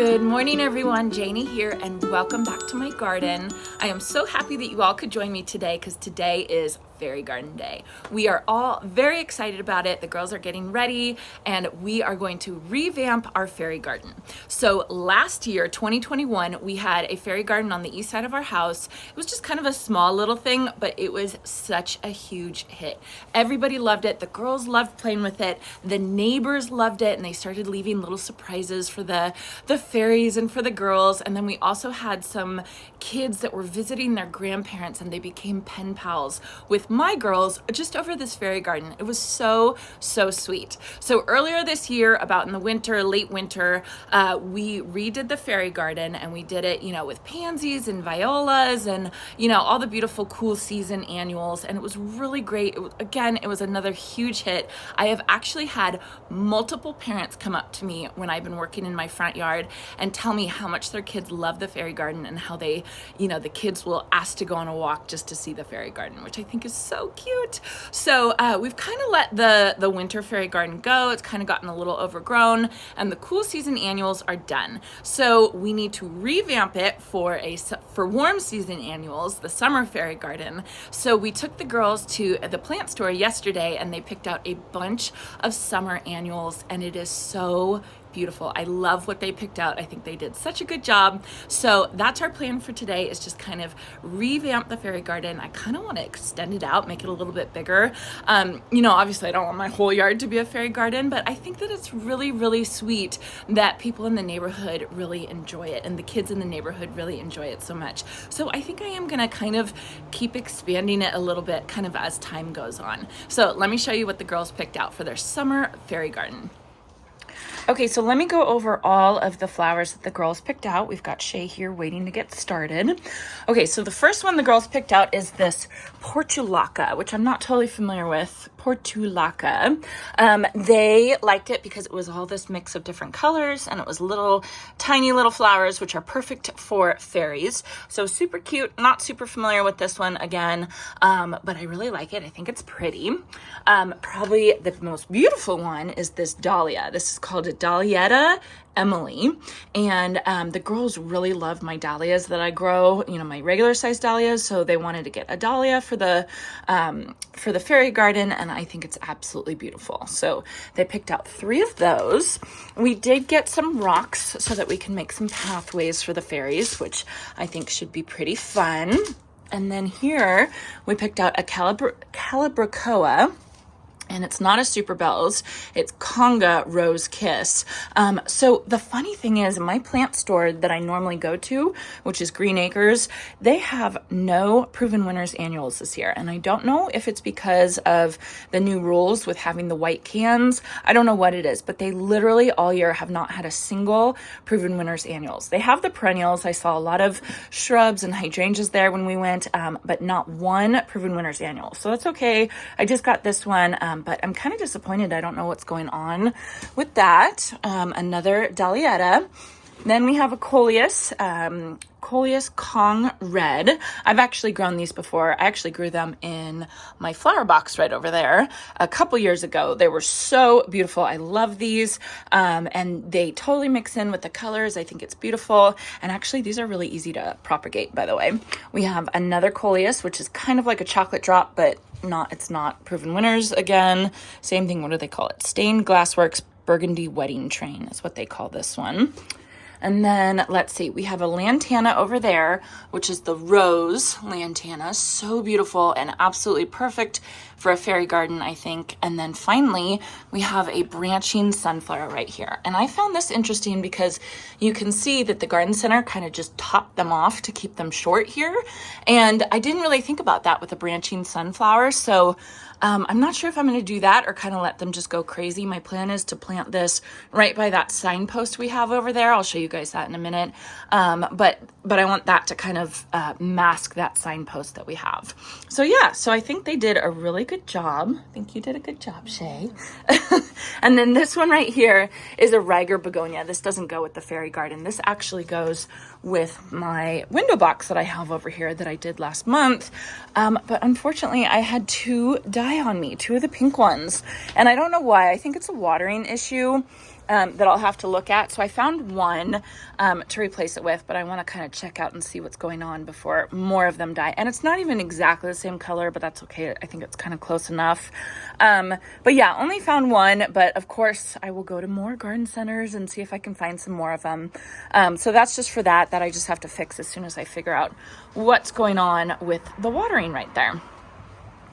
Good morning, everyone. Janie here, and welcome back to my garden. I am so happy that you all could join me today because today is Fairy Garden Day. We are all very excited about it. The girls are getting ready, and we are going to revamp our fairy garden. So last year, 2021, we had a fairy garden on the east side of our house. It was just kind of a small little thing, but it was such a huge hit. Everybody loved it. The girls loved playing with it. The neighbors loved it, and they started leaving little surprises for the fairies and for the girls. And then we also had some kids that were visiting their grandparents, and they became pen pals with my girls just over this fairy garden. It was so sweet. So earlier this year, about in the winter, late winter, we redid the fairy garden, and we did it, with pansies and violas and, all the beautiful cool season annuals. And it was really great. It was another huge hit. I have actually had multiple parents come up to me when I've been working in my front yard and tell me how much their kids love the fairy garden and how they, the kids will ask to go on a walk just to see the fairy garden, which I think is so cute. So we've kind of let the winter fairy garden go. It's kind of gotten a little overgrown, and the cool season annuals are done. So we need to revamp it for warm season annuals, the summer fairy garden. So we took the girls to the plant store yesterday, and they picked out a bunch of summer annuals, and it is so beautiful. I love what they picked out. I think they did such a good job. So that's our plan for today, is just kind of revamp the fairy garden. I kind of want to extend it out, make it a little bit bigger. Obviously I don't want my whole yard to be a fairy garden, but I think that it's really sweet that people in the neighborhood really enjoy it, and the kids in the neighborhood really enjoy it so much. So I think I am going to kind of keep expanding it a little bit kind of as time goes on. So let me show you what the girls picked out for their summer fairy garden. Okay, so let me go over all of the flowers that the girls picked out. We've got Shay here waiting to get started. Okay, so the first one the girls picked out is this portulaca, which I'm not totally familiar with. Portulaca. They liked it because it was all this mix of different colors, and it was tiny little flowers, which are perfect for fairies. So super cute. Not super familiar with this one again, but I really like it. I think it's pretty. Probably the most beautiful one is this dahlia. This is called a Dahlietta Emily, and the girls really love my dahlias that I grow, my regular size dahlias, so they wanted to get a dahlia for the fairy garden, and I think it's absolutely beautiful. So they picked out 3 of those. We did get some rocks so that we can make some pathways for the fairies, which I think should be pretty fun. And then here we picked out a calibrachoa, and it's not a Super Bells, it's Conga Rose Kiss. So the funny thing is, my plant store that I normally go to, which is Green Acres, they have no Proven Winners annuals this year. And I don't know if it's because of the new rules with having the white cans. I don't know what it is, but they literally all year have not had a single Proven Winners annuals. They have the perennials. I saw a lot of shrubs and hydrangeas there when we went, but not one Proven Winners annual. So that's okay. I just got this one, but I'm kind of disappointed. I don't know what's going on with that. Another Dahlietta. Then we have a Coleus Kong Red. I've actually grown these before. I actually grew them in my flower box right over there a couple years ago. They were so beautiful. I love these. And they totally mix in with the colors. I think it's beautiful. And actually, these are really easy to propagate, by the way. We have another Coleus, which is kind of like a chocolate drop, but it's not Proven Winners again. Same thing. What do they call it? Stained Glassworks Burgundy Wedding Train is what they call this one. And then let's see, we have a lantana over there, which is the rose lantana. So beautiful and absolutely perfect for a fairy garden, I think. And then finally, we have a branching sunflower right here. And I found this interesting because you can see that the garden center kind of just topped them off to keep them short here. And I didn't really think about that with a branching sunflower. So I'm not sure if I'm going to do that or kind of let them just go crazy. My plan is to plant this right by that signpost we have over there. I'll show you guys that in a minute. But I want that to kind of mask that signpost that we have. So yeah, so I think they did a really good job. I think you did a good job, Shay. And then this one right here is a Riger begonia. This doesn't go with the fairy garden. This actually goes with my window box that I have over here that I did last month. But unfortunately, I had 2 die die on me, 2 of the pink ones. And I don't know why. I think it's a watering issue that I'll have to look at. So I found one to replace it with, but I want to kind of check out and see what's going on before more of them die. And it's not even exactly the same color, but that's okay. I think it's kind of close enough. But yeah, only found one, but of course I will go to more garden centers and see if I can find some more of them. So that's just for that I just have to fix as soon as I figure out what's going on with the watering right there.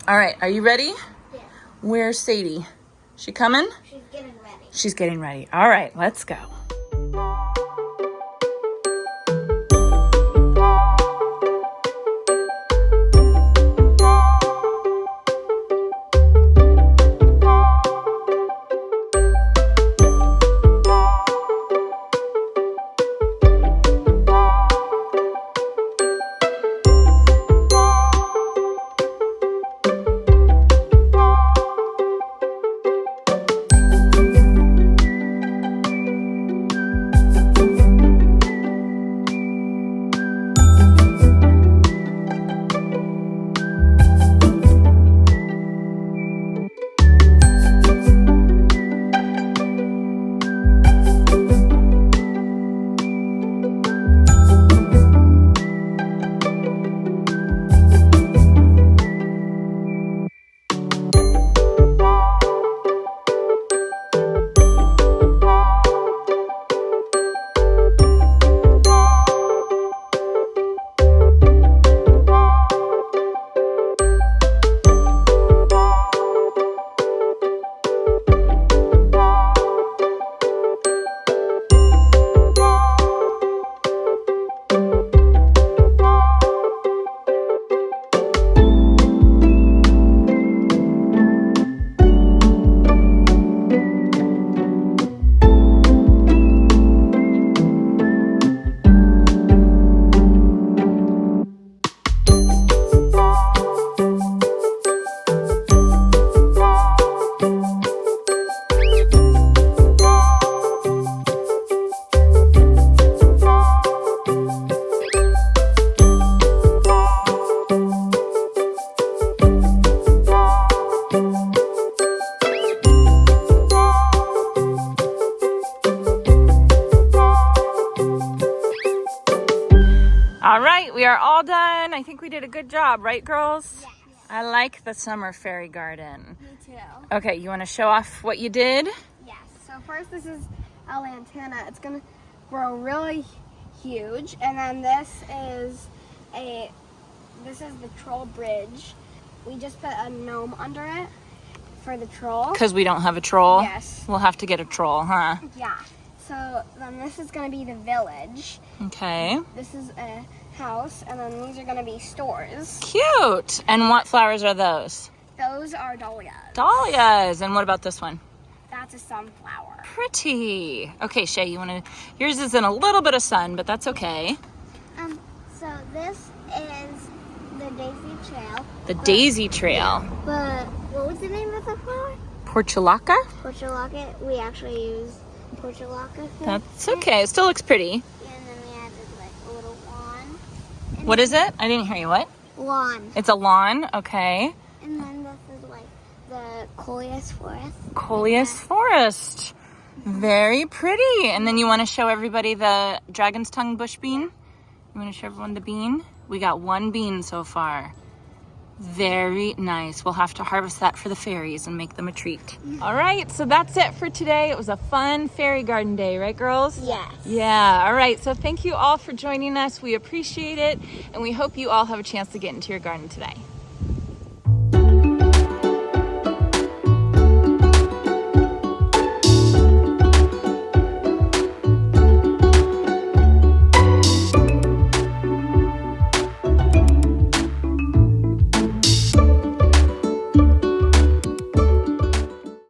All right, are you ready? Yeah. Where's Sadie? She coming? She's getting ready. She's getting ready. All right, let's go. All right, we are all done. I think we did a good job, right, girls? Yes. I like the summer fairy garden. Me too. Okay, you want to show off what you did? Yes. So first, this is a lantana. It's gonna grow really huge, and then this is the troll bridge. We just put a gnome under it for the troll. Because we don't have a troll? Yes. We'll have to get a troll, huh? Yeah. So then this is gonna be the village. Okay. This is a house, and then these are gonna be stores. Cute. And what flowers are those? Those are dahlias. Dahlias. And what about this one? That's a sunflower. Pretty. Okay, Shay, you want to... Yours is in a little bit of sun, but that's okay. So this is the daisy trail. The daisy trail. But what was the name of the flower? Portulaca? Portulaca. We actually use portulaca. That's okay. It still looks pretty. And then we added like a little lawn. What is it? I didn't hear you. What? Lawn. It's a lawn. Okay. And then this is like the coleus forest. Coleus forest. Very pretty. And then you want to show everybody the dragon's tongue bush bean? You want to show everyone the bean? We got 1 bean so far. Very nice. We'll have to harvest that for the fairies and make them a treat. All right, so that's it for today. It was a fun fairy garden day, right, girls? Yes. Yeah, all right. So thank you all for joining us. We appreciate it, and we hope you all have a chance to get into your garden today.